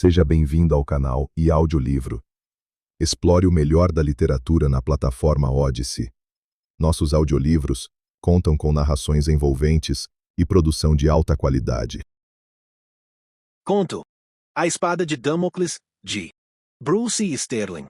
Seja bem-vindo ao canal e audiolivro. Explore o melhor da literatura na plataforma Odyssey. Nossos audiolivros contam com narrações envolventes e produção de alta qualidade. Conto: A Espada de Damocles, de Bruce Sterling.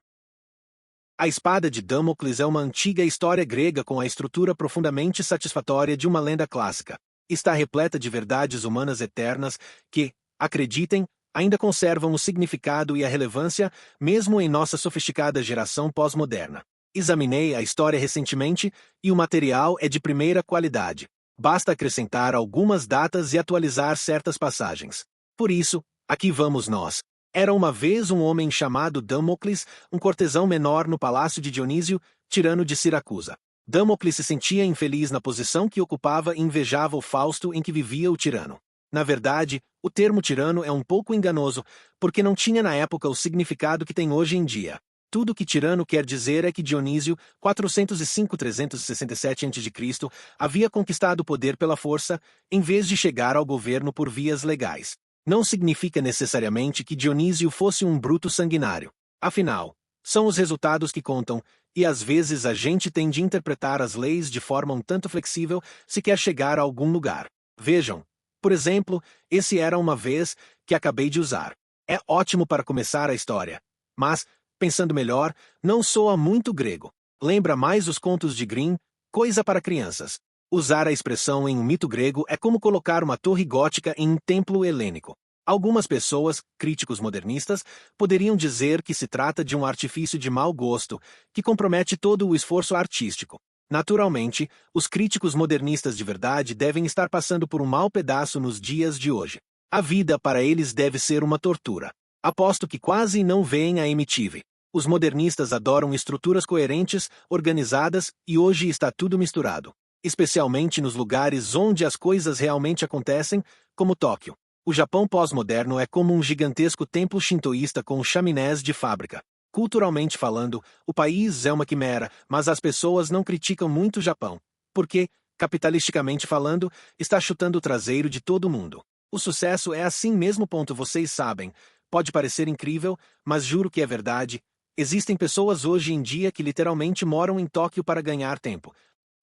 A Espada de Damocles é uma antiga história grega com a estrutura profundamente satisfatória de uma lenda clássica. Está repleta de verdades humanas eternas que, acreditem, ainda conservam o significado e a relevância, mesmo em nossa sofisticada geração pós-moderna. Examinei a história recentemente e o material é de primeira qualidade. Basta acrescentar algumas datas e atualizar certas passagens. Por isso, aqui vamos nós. Era uma vez um homem chamado Damocles, um cortesão menor no palácio de Dionísio, tirano de Siracusa. Damocles se sentia infeliz na posição que ocupava e invejava o Fausto em que vivia o tirano. Na verdade, o termo tirano é um pouco enganoso, porque não tinha na época o significado que tem hoje em dia. Tudo o que tirano quer dizer é que Dionísio, 405-367 a.C., havia conquistado o poder pela força, em vez de chegar ao governo por vias legais. Não significa necessariamente que Dionísio fosse um bruto sanguinário. Afinal, são os resultados que contam, e às vezes a gente tem de interpretar as leis de forma um tanto flexível se quer chegar a algum lugar. Vejam, por exemplo, esse era uma vez que acabei de usar. É ótimo para começar a história. Mas, pensando melhor, não soa muito grego. Lembra mais os contos de Grimm, coisa para crianças. Usar a expressão em um mito grego é como colocar uma torre gótica em um templo helênico. Algumas pessoas, críticos modernistas, poderiam dizer que se trata de um artifício de mau gosto, que compromete todo o esforço artístico. Naturalmente, os críticos modernistas de verdade devem estar passando por um mau pedaço nos dias de hoje. A vida para eles deve ser uma tortura. Aposto que quase não veem a MTV. Os modernistas adoram estruturas coerentes, organizadas, e hoje está tudo misturado. Especialmente nos lugares onde as coisas realmente acontecem, como Tóquio. O Japão pós-moderno é como um gigantesco templo shintoísta com chaminés de fábrica. Culturalmente falando, o país é uma quimera, mas as pessoas não criticam muito o Japão, porque, capitalisticamente falando, está chutando o traseiro de todo mundo. O sucesso é assim mesmo. Vocês sabem. Pode parecer incrível, mas juro que é verdade. Existem pessoas hoje em dia que literalmente moram em Tóquio para ganhar tempo.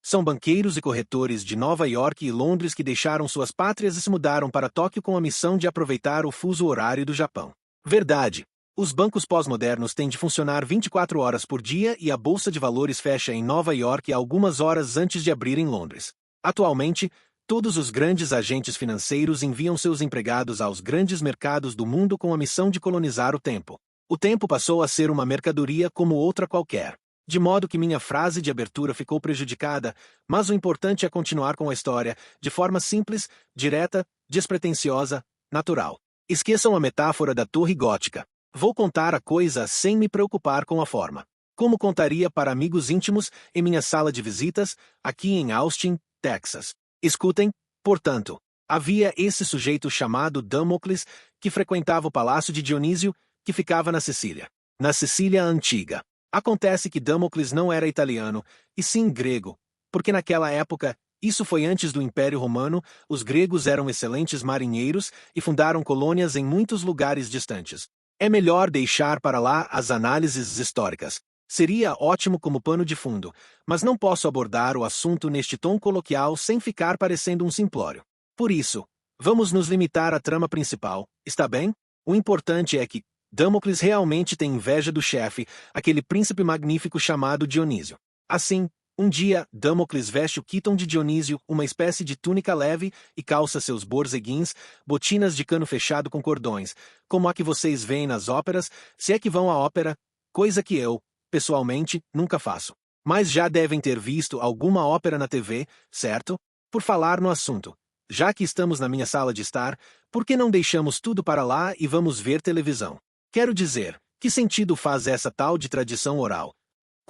São banqueiros e corretores de Nova York e Londres que deixaram suas pátrias e se mudaram para Tóquio com a missão de aproveitar o fuso horário do Japão. Verdade. Os bancos pós-modernos têm de funcionar 24 horas por dia e a bolsa de valores fecha em Nova York algumas horas antes de abrir em Londres. Atualmente, todos os grandes agentes financeiros enviam seus empregados aos grandes mercados do mundo com a missão de colonizar o tempo. O tempo passou a ser uma mercadoria como outra qualquer. De modo que minha frase de abertura ficou prejudicada, mas o importante é continuar com a história, de forma simples, direta, despretensiosa, natural. Esqueçam a metáfora da torre gótica. Vou contar a coisa sem me preocupar com a forma. Como contaria para amigos íntimos em minha sala de visitas, aqui em Austin, Texas. Escutem, portanto, havia esse sujeito chamado Damocles, que frequentava o palácio de Dionísio, que ficava na Sicília. Na Sicília antiga. Acontece que Damocles não era italiano, e sim grego, porque naquela época, isso foi antes do Império Romano, os gregos eram excelentes marinheiros e fundaram colônias em muitos lugares distantes. É melhor deixar para lá as análises históricas. Seria ótimo como pano de fundo, mas não posso abordar o assunto neste tom coloquial sem ficar parecendo um simplório. Por isso, vamos nos limitar à trama principal, está bem? O importante é que Damocles realmente tem inveja do chefe, aquele príncipe magnífico chamado Dionísio. Assim, um dia, Damocles veste o quitão de Dionísio, uma espécie de túnica leve, e calça seus borzeguins, botinas de cano fechado com cordões, como a que vocês veem nas óperas, se é que vão à ópera, coisa que eu, pessoalmente, nunca faço. Mas já devem ter visto alguma ópera na TV, certo? Por falar no assunto, já que estamos na minha sala de estar, por que não deixamos tudo para lá e vamos ver televisão? Quero dizer, que sentido faz essa tal de tradição oral?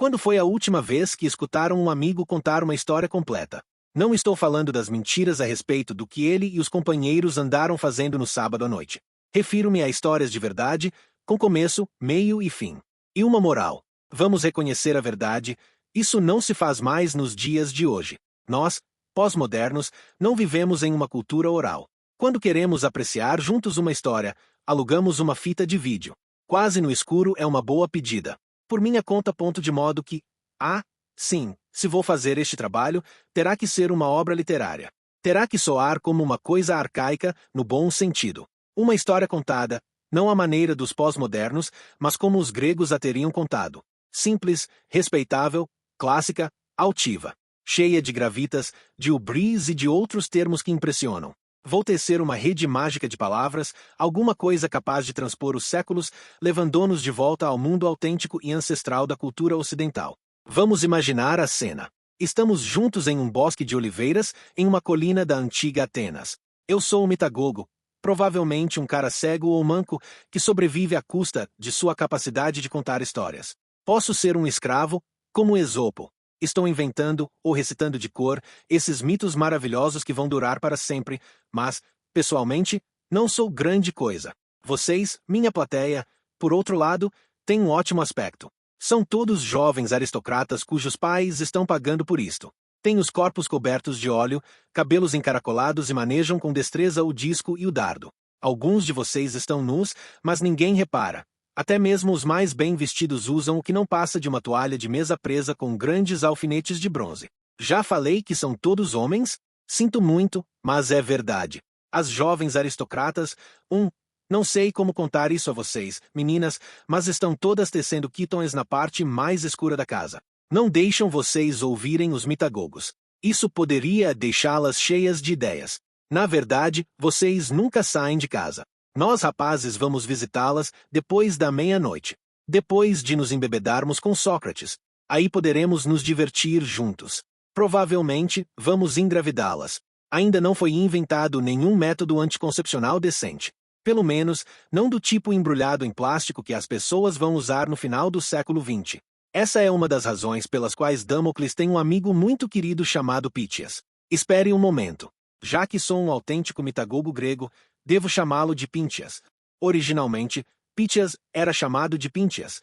Quando foi a última vez que escutaram um amigo contar uma história completa? Não estou falando das mentiras a respeito do que ele e os companheiros andaram fazendo no sábado à noite. Refiro-me a histórias de verdade, com começo, meio e fim. E uma moral. Vamos reconhecer a verdade, isso não se faz mais nos dias de hoje. Nós, pós-modernos, não vivemos em uma cultura oral. Quando queremos apreciar juntos uma história, alugamos uma fita de vídeo. Quase no escuro é uma boa pedida. Por minha conta, ponto de modo que, sim, se vou fazer este trabalho, terá que ser uma obra literária. Terá que soar como uma coisa arcaica, no bom sentido. Uma história contada, não à maneira dos pós-modernos, mas como os gregos a teriam contado. Simples, respeitável, clássica, altiva. Cheia de gravitas, de ubris e de outros termos que impressionam. Vou tecer uma rede mágica de palavras, alguma coisa capaz de transpor os séculos, levando-nos de volta ao mundo autêntico e ancestral da cultura ocidental. Vamos imaginar a cena. Estamos juntos em um bosque de oliveiras, em uma colina da antiga Atenas. Eu sou o Mitagogo, provavelmente um cara cego ou manco que sobrevive à custa de sua capacidade de contar histórias. Posso ser um escravo, como Esopo. Estou inventando, ou recitando de cor, esses mitos maravilhosos que vão durar para sempre, mas, pessoalmente, não sou grande coisa. Vocês, minha plateia, por outro lado, têm um ótimo aspecto. São todos jovens aristocratas cujos pais estão pagando por isto. Têm os corpos cobertos de óleo, cabelos encaracolados e manejam com destreza o disco e o dardo. Alguns de vocês estão nus, mas ninguém repara. Até mesmo os mais bem vestidos usam o que não passa de uma toalha de mesa presa com grandes alfinetes de bronze. Já falei que são todos homens? Sinto muito, mas é verdade. As jovens aristocratas, não sei como contar isso a vocês, meninas, mas estão todas tecendo quitões na parte mais escura da casa. Não deixam vocês ouvirem os mitagogos. Isso poderia deixá-las cheias de ideias. Na verdade, vocês nunca saem de casa. Nós rapazes vamos visitá-las depois da meia-noite. Depois de nos embebedarmos com Sócrates. Aí poderemos nos divertir juntos. Provavelmente, vamos engravidá-las. Ainda não foi inventado nenhum método anticoncepcional decente. Pelo menos, não do tipo embrulhado em plástico que as pessoas vão usar no final do século XX. Essa é uma das razões pelas quais Damocles tem um amigo muito querido chamado Pítias. Espere um momento. Já que sou um autêntico mitagogo grego, devo chamá-lo de Píntias. Originalmente, Pítias era chamado de Píntias.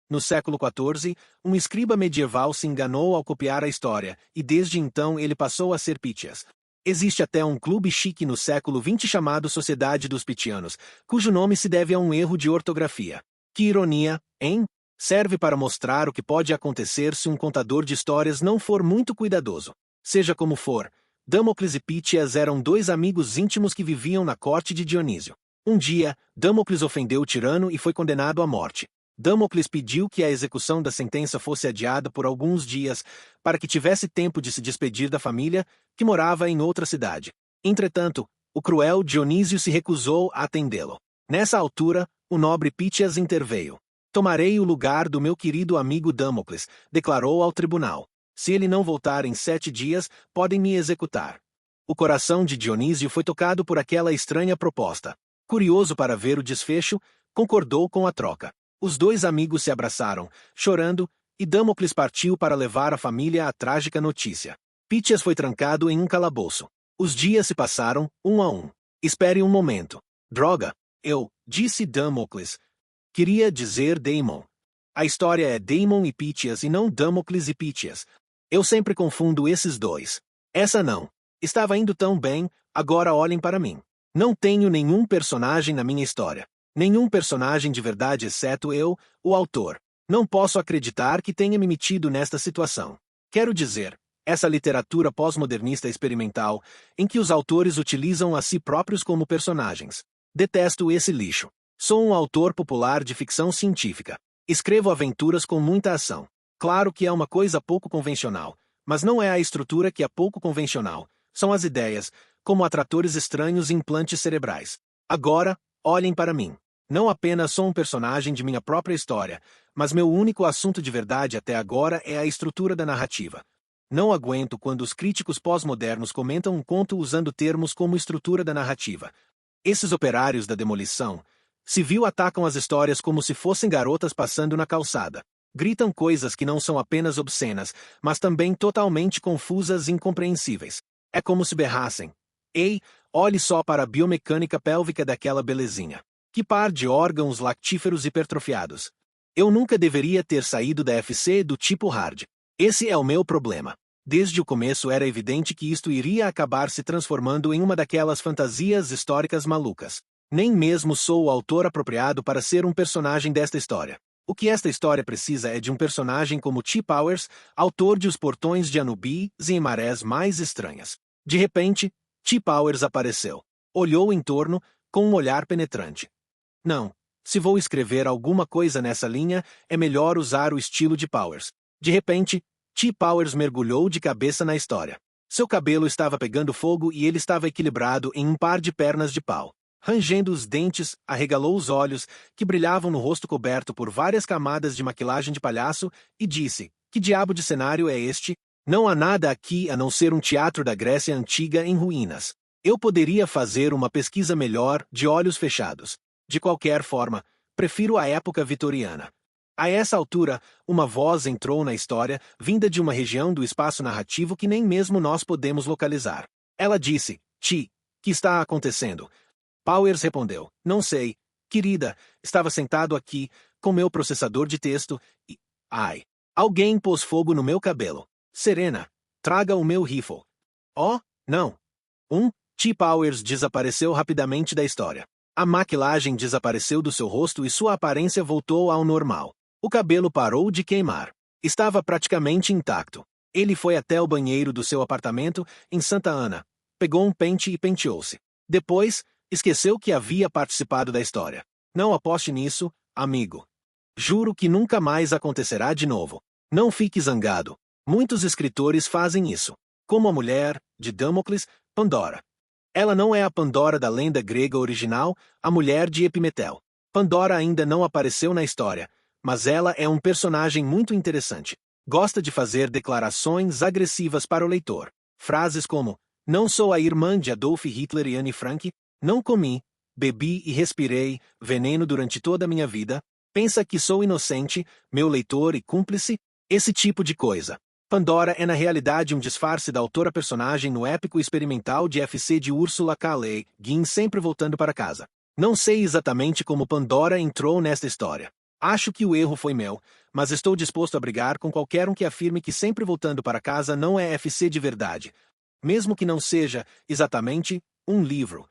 No século XIV, um escriba medieval se enganou ao copiar a história, e desde então ele passou a ser Pítias. Existe até um clube chique no século XX chamado Sociedade dos Pitianos, cujo nome se deve a um erro de ortografia. Que ironia, hein? Serve para mostrar o que pode acontecer se um contador de histórias não for muito cuidadoso. Seja como for, Damocles e Pítias eram dois amigos íntimos que viviam na corte de Dionísio. Um dia, Damocles ofendeu o tirano e foi condenado à morte. Damocles pediu que a execução da sentença fosse adiada por alguns dias, para que tivesse tempo de se despedir da família, que morava em outra cidade. Entretanto, o cruel Dionísio se recusou a atendê-lo. Nessa altura, o nobre Pítias interveio. Tomarei o lugar do meu querido amigo Damocles, declarou ao tribunal. Se ele não voltar em 7 dias, podem me executar. O coração de Dionísio foi tocado por aquela estranha proposta. Curioso para ver o desfecho, concordou com a troca. Os dois amigos se abraçaram, chorando, e Damocles partiu para levar a família a trágica notícia. Pítias foi trancado em um calabouço. Os dias se passaram, um a um. Espere um momento. Droga, disse Damocles. Queria dizer Daemon. A história é Daemon e Pítias e não Damocles e Pítias. Eu sempre confundo esses dois. Essa não. Estava indo tão bem, agora olhem para mim. Não tenho nenhum personagem na minha história. Nenhum personagem de verdade exceto eu, o autor. Não posso acreditar que tenha me metido nesta situação. Quero dizer, essa literatura pós-modernista experimental, em que os autores utilizam a si próprios como personagens. Detesto esse lixo. Sou um autor popular de ficção científica. Escrevo aventuras com muita ação. Claro que é uma coisa pouco convencional, mas não é a estrutura que é pouco convencional. São as ideias, como atratores estranhos e implantes cerebrais. Agora, olhem para mim. Não apenas sou um personagem de minha própria história, mas meu único assunto de verdade até agora é a estrutura da narrativa. Não aguento quando os críticos pós-modernos comentam um conto usando termos como estrutura da narrativa. Esses operários da demolição civil atacam as histórias como se fossem garotas passando na calçada. Gritam coisas que não são apenas obscenas, mas também totalmente confusas e incompreensíveis. É como se berrassem. Ei, olhe só para a biomecânica pélvica daquela belezinha. Que par de órgãos lactíferos hipertrofiados. Eu nunca deveria ter saído da FC do tipo hard. Esse é o meu problema. Desde o começo era evidente que isto iria acabar se transformando em uma daquelas fantasias históricas malucas. Nem mesmo sou o autor apropriado para ser um personagem desta história. O que esta história precisa é de um personagem como T. Powers, autor de Os Portões de Anubis e em Marés Mais Estranhas. De repente, T. Powers apareceu. Olhou em torno, com um olhar penetrante. Não, se vou escrever alguma coisa nessa linha, é melhor usar o estilo de Powers. De repente, T. Powers mergulhou de cabeça na história. Seu cabelo estava pegando fogo e ele estava equilibrado em um par de pernas de pau. Rangendo os dentes, arregalou os olhos, que brilhavam no rosto coberto por várias camadas de maquilagem de palhaço, e disse: que diabo de cenário é este? Não há nada aqui a não ser um teatro da Grécia Antiga em ruínas. Eu poderia fazer uma pesquisa melhor de olhos fechados. De qualquer forma, prefiro a época vitoriana. A essa altura, uma voz entrou na história, vinda de uma região do espaço narrativo que nem mesmo nós podemos localizar. Ela disse: Ti, que está acontecendo? Powers respondeu: não sei, querida, estava sentado aqui, com meu processador de texto, e... Ai! Alguém pôs fogo no meu cabelo. Serena, traga o meu rifle. Oh, não! T. Powers desapareceu rapidamente da história. A maquilagem desapareceu do seu rosto e sua aparência voltou ao normal. O cabelo parou de queimar. Estava praticamente intacto. Ele foi até o banheiro do seu apartamento, em Santa Ana. Pegou um pente e penteou-se. Depois, esqueceu que havia participado da história. Não aposte nisso, amigo. Juro que nunca mais acontecerá de novo. Não fique zangado. Muitos escritores fazem isso. Como a mulher, de Damocles, Pandora. Ela não é a Pandora da lenda grega original, a mulher de Epimetel. Pandora ainda não apareceu na história, mas ela é um personagem muito interessante. Gosta de fazer declarações agressivas para o leitor. Frases como: não sou a irmã de Adolf Hitler e Anne Frank, não comi, bebi e respirei veneno durante toda a minha vida, pensa que sou inocente, meu leitor e cúmplice, esse tipo de coisa. Pandora é na realidade um disfarce da autora-personagem no épico experimental de FC de Ursula K. Le Guin sempre voltando para casa. Não sei exatamente como Pandora entrou nesta história. Acho que o erro foi meu, mas estou disposto a brigar com qualquer um que afirme que sempre voltando para casa não é FC de verdade, mesmo que não seja, exatamente, um livro.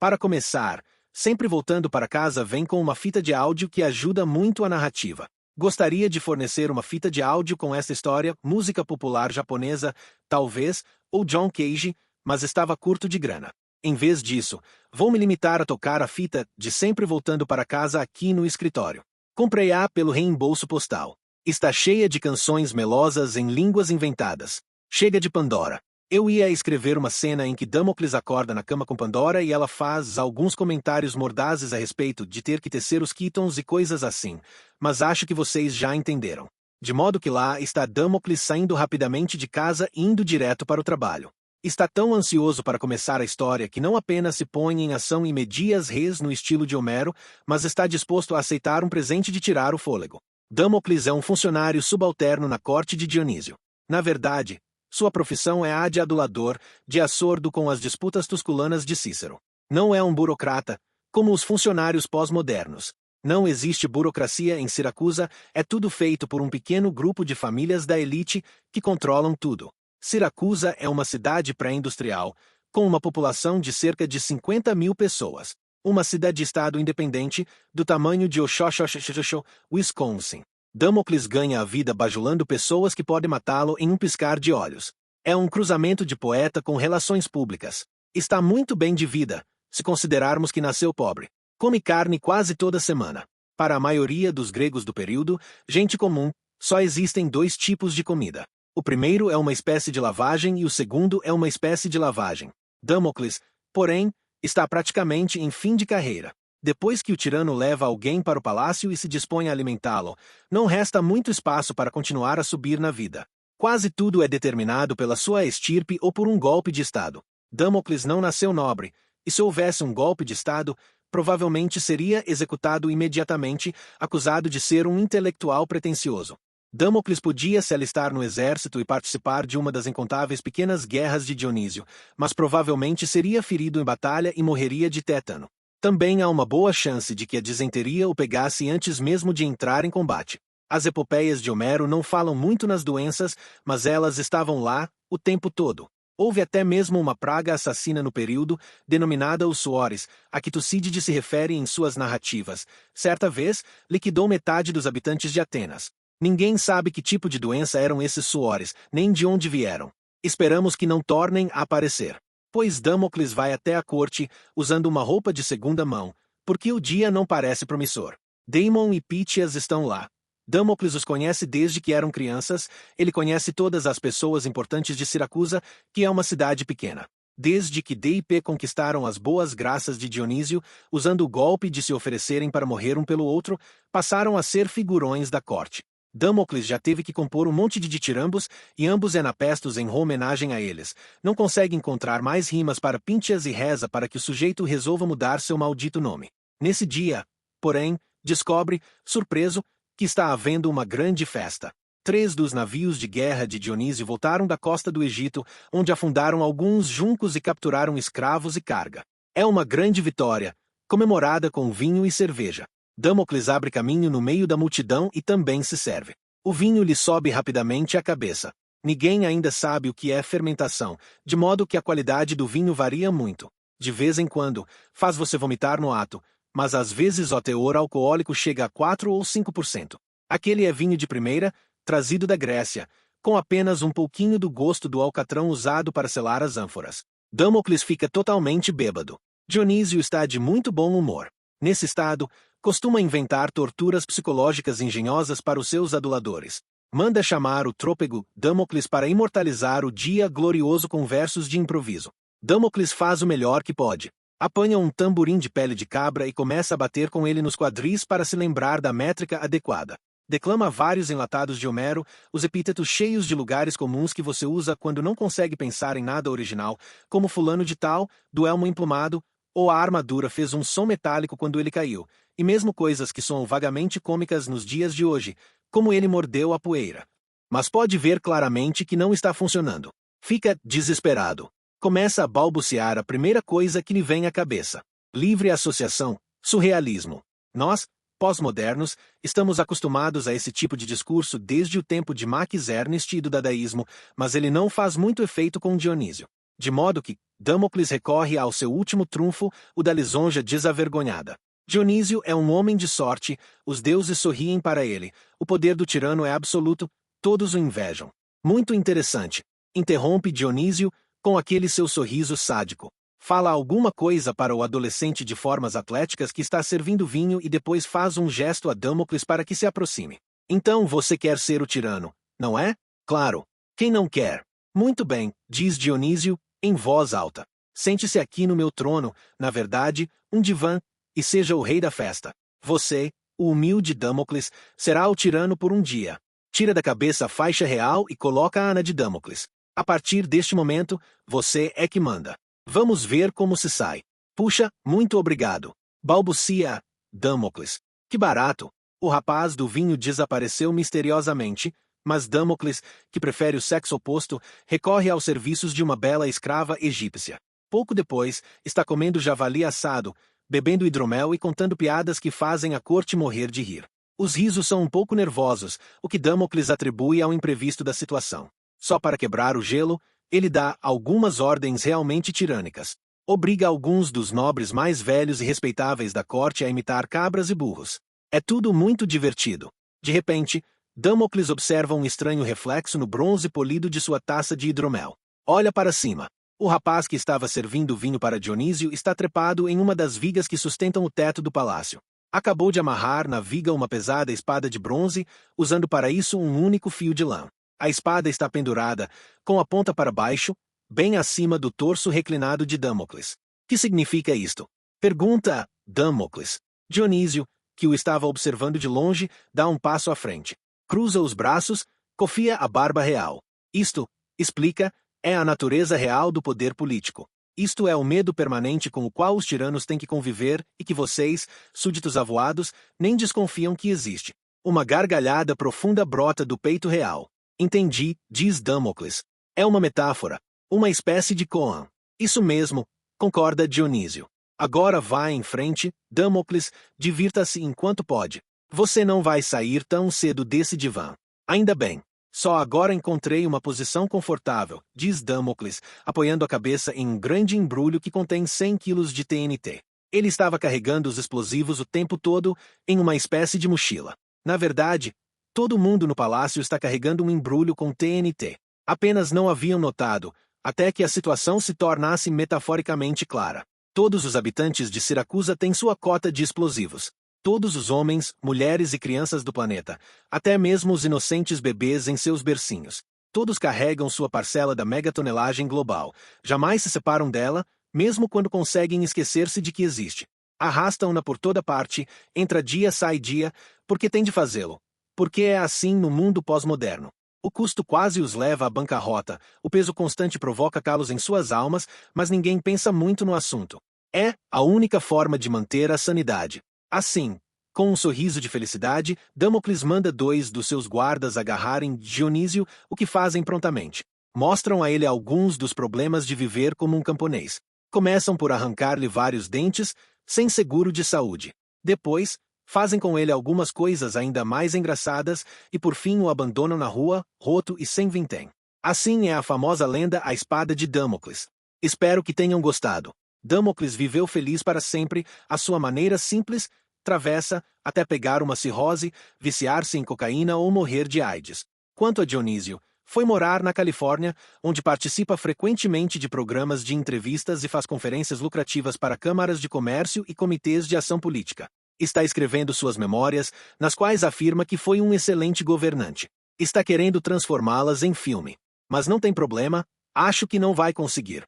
Para começar, sempre voltando para casa vem com uma fita de áudio que ajuda muito a narrativa. Gostaria de fornecer uma fita de áudio com essa história, música popular japonesa, talvez, ou John Cage, mas estava curto de grana. Em vez disso, vou me limitar a tocar a fita de Sempre Voltando para Casa aqui no escritório. Comprei-a pelo reembolso postal. Está cheia de canções melosas em línguas inventadas. Chega de Pandora. Eu ia escrever uma cena em que Damocles acorda na cama com Pandora e ela faz alguns comentários mordazes a respeito de ter que tecer os Keatons e coisas assim, mas acho que vocês já entenderam. De modo que lá está Damocles saindo rapidamente de casa e indo direto para o trabalho. Está tão ansioso para começar a história que não apenas se põe em ação em medias res no estilo de Homero, mas está disposto a aceitar um presente de tirar o fôlego. Damocles é um funcionário subalterno na corte de Dionísio. Na verdade, sua profissão é a de adulador, de acordo com as disputas tusculanas de Cícero. Não é um burocrata, como os funcionários pós-modernos. Não existe burocracia em Siracusa, é tudo feito por um pequeno grupo de famílias da elite que controlam tudo. Siracusa é uma cidade pré-industrial, com uma população de cerca de 50 mil pessoas. Uma cidade-estado independente, do tamanho de Oshkosh, Wisconsin. Damocles ganha a vida bajulando pessoas que podem matá-lo em um piscar de olhos. É um cruzamento de poeta com relações públicas. Está muito bem de vida, se considerarmos que nasceu pobre. Come carne quase toda semana. Para a maioria dos gregos do período, gente comum, só existem dois tipos de comida. O primeiro é uma espécie de lavagem e o segundo é uma espécie de lavagem. Damocles, porém, está praticamente em fim de carreira. Depois que o tirano leva alguém para o palácio e se dispõe a alimentá-lo, não resta muito espaço para continuar a subir na vida. Quase tudo é determinado pela sua estirpe ou por um golpe de Estado. Damocles não nasceu nobre, e se houvesse um golpe de Estado, provavelmente seria executado imediatamente, acusado de ser um intelectual pretensioso. Damocles podia se alistar no exército e participar de uma das incontáveis pequenas guerras de Dionísio, mas provavelmente seria ferido em batalha e morreria de tétano. Também há uma boa chance de que a disenteria o pegasse antes mesmo de entrar em combate. As epopeias de Homero não falam muito nas doenças, mas elas estavam lá, o tempo todo. Houve até mesmo uma praga assassina no período, denominada os suores, a que Tucídides se refere em suas narrativas. Certa vez, liquidou metade dos habitantes de Atenas. Ninguém sabe que tipo de doença eram esses suores, nem de onde vieram. Esperamos que não tornem a aparecer. Pois Damocles vai até a corte, usando uma roupa de segunda mão, porque o dia não parece promissor. Damon e Pythias estão lá. Damocles os conhece desde que eram crianças, ele conhece todas as pessoas importantes de Siracusa, que é uma cidade pequena. Desde que D&P conquistaram as boas graças de Dionísio, usando o golpe de se oferecerem para morrer um pelo outro, passaram a ser figurões da corte. Damocles já teve que compor um monte de ditirambos, e ambos enapestos em homenagem a eles. Não consegue encontrar mais rimas para Píntias e reza para que o sujeito resolva mudar seu maldito nome. Nesse dia, porém, descobre, surpreso, que está havendo uma grande festa. 3 dos navios de guerra de Dionísio voltaram da costa do Egito, onde afundaram alguns juncos e capturaram escravos e carga. É uma grande vitória, comemorada com vinho e cerveja. Damocles abre caminho no meio da multidão e também se serve. O vinho lhe sobe rapidamente à cabeça. Ninguém ainda sabe o que é fermentação, de modo que a qualidade do vinho varia muito. De vez em quando, faz você vomitar no ato, mas às vezes o teor alcoólico chega a 4 ou 5%. Aquele é vinho de primeira, trazido da Grécia, com apenas um pouquinho do gosto do alcatrão usado para selar as ânforas. Damocles fica totalmente bêbado. Dionísio está de muito bom humor. Nesse estado, costuma inventar torturas psicológicas engenhosas para os seus aduladores. Manda chamar o trôpego Damocles para imortalizar o dia glorioso com versos de improviso. Damocles faz o melhor que pode. Apanha um tamborim de pele de cabra e começa a bater com ele nos quadris para se lembrar da métrica adequada. Declama vários enlatados de Homero, os epítetos cheios de lugares comuns que você usa quando não consegue pensar em nada original, como fulano de tal, do elmo emplumado, ou a armadura fez um som metálico quando ele caiu, e mesmo coisas que soam vagamente cômicas nos dias de hoje, como ele mordeu a poeira. Mas pode ver claramente que não está funcionando. Fica desesperado. Começa a balbuciar a primeira coisa que lhe vem à cabeça. Livre associação, surrealismo. Nós, pós-modernos, estamos acostumados a esse tipo de discurso desde o tempo de Max Ernst e do dadaísmo, mas ele não faz muito efeito com Dionísio. De modo que, Damocles recorre ao seu último trunfo, o da lisonja desavergonhada. Dionísio é um homem de sorte, os deuses sorriem para ele, o poder do tirano é absoluto, todos o invejam. Muito interessante. Interrompe Dionísio, com aquele seu sorriso sádico. Fala alguma coisa para o adolescente de formas atléticas que está servindo vinho e depois faz um gesto a Damocles para que se aproxime. Então você quer ser o tirano, não é? Claro. Quem não quer? Muito bem, diz Dionísio, em voz alta. Sente-se aqui no meu trono, na verdade, um divã, e seja o rei da festa. Você, o humilde Damocles, será o tirano por um dia. Tira da cabeça a faixa real e coloca-a na de Damocles. A partir deste momento, você é que manda. Vamos ver como se sai. Puxa, muito obrigado. Balbucia Damocles. Que barato. O rapaz do vinho desapareceu misteriosamente, mas Damocles, que prefere o sexo oposto, recorre aos serviços de uma bela escrava egípcia. Pouco depois, está comendo javali assado, bebendo hidromel e contando piadas que fazem a corte morrer de rir. Os risos são um pouco nervosos, o que Damocles atribui ao imprevisto da situação. Só para quebrar o gelo, ele dá algumas ordens realmente tirânicas. Obriga alguns dos nobres mais velhos e respeitáveis da corte a imitar cabras e burros. É tudo muito divertido. De repente, Damocles observa um estranho reflexo no bronze polido de sua taça de hidromel. Olha para cima. O rapaz que estava servindo vinho para Dionísio está trepado em uma das vigas que sustentam o teto do palácio. Acabou de amarrar na viga uma pesada espada de bronze, usando para isso um único fio de lã. A espada está pendurada, com a ponta para baixo, bem acima do torso reclinado de Damocles. Que significa isto? Pergunta Damocles. Dionísio, que o estava observando de longe, dá um passo à frente. Cruza os braços, cofia a barba real. Isto, explica, é a natureza real do poder político. Isto é o medo permanente com o qual os tiranos têm que conviver e que vocês, súditos avoados, nem desconfiam que existe. Uma gargalhada profunda brota do peito real. Entendi, diz Damocles. É uma metáfora, uma espécie de koan. Isso mesmo, concorda Dionísio. Agora vá em frente, Damocles, divirta-se enquanto pode. Você não vai sair tão cedo desse divã. Ainda bem. Só agora encontrei uma posição confortável, diz Damocles, apoiando a cabeça em um grande embrulho que contém 100 quilos de TNT. Ele estava carregando os explosivos o tempo todo em uma espécie de mochila. Na verdade, todo mundo no palácio está carregando um embrulho com TNT. Apenas não haviam notado, até que a situação se tornasse metaforicamente clara. Todos os habitantes de Siracusa têm sua cota de explosivos. Todos os homens, mulheres e crianças do planeta, até mesmo os inocentes bebês em seus bercinhos. Todos carregam sua parcela da megatonelagem global. Jamais se separam dela, mesmo quando conseguem esquecer-se de que existe. Arrastam-na por toda parte, entra dia, sai dia, porque tem de fazê-lo. Porque é assim no mundo pós-moderno. O custo quase os leva à bancarrota, o peso constante provoca calos em suas almas, mas ninguém pensa muito no assunto. É a única forma de manter a sanidade. Assim, com um sorriso de felicidade, Damocles manda 2 dos seus guardas agarrarem Dionísio, o que fazem prontamente. Mostram a ele alguns dos problemas de viver como um camponês. Começam por arrancar-lhe vários dentes, sem seguro de saúde. Depois, fazem com ele algumas coisas ainda mais engraçadas e por fim o abandonam na rua, roto e sem vintém. Assim é a famosa lenda A Espada de Damocles. Espero que tenham gostado. Damocles viveu feliz para sempre, à sua maneira simples, travessa, até pegar uma cirrose, viciar-se em cocaína ou morrer de AIDS. Quanto a Dionísio, foi morar na Califórnia, onde participa frequentemente de programas de entrevistas e faz conferências lucrativas para câmaras de comércio e comitês de ação política. Está escrevendo suas memórias, nas quais afirma que foi um excelente governante. Está querendo transformá-las em filme. Mas não tem problema, acho que não vai conseguir.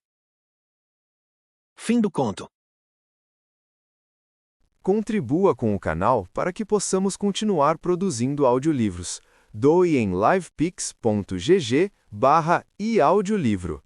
Fim do conto. Contribua com o canal para que possamos continuar produzindo audiolivros. Doe em livepix.gg/eaudiolivro.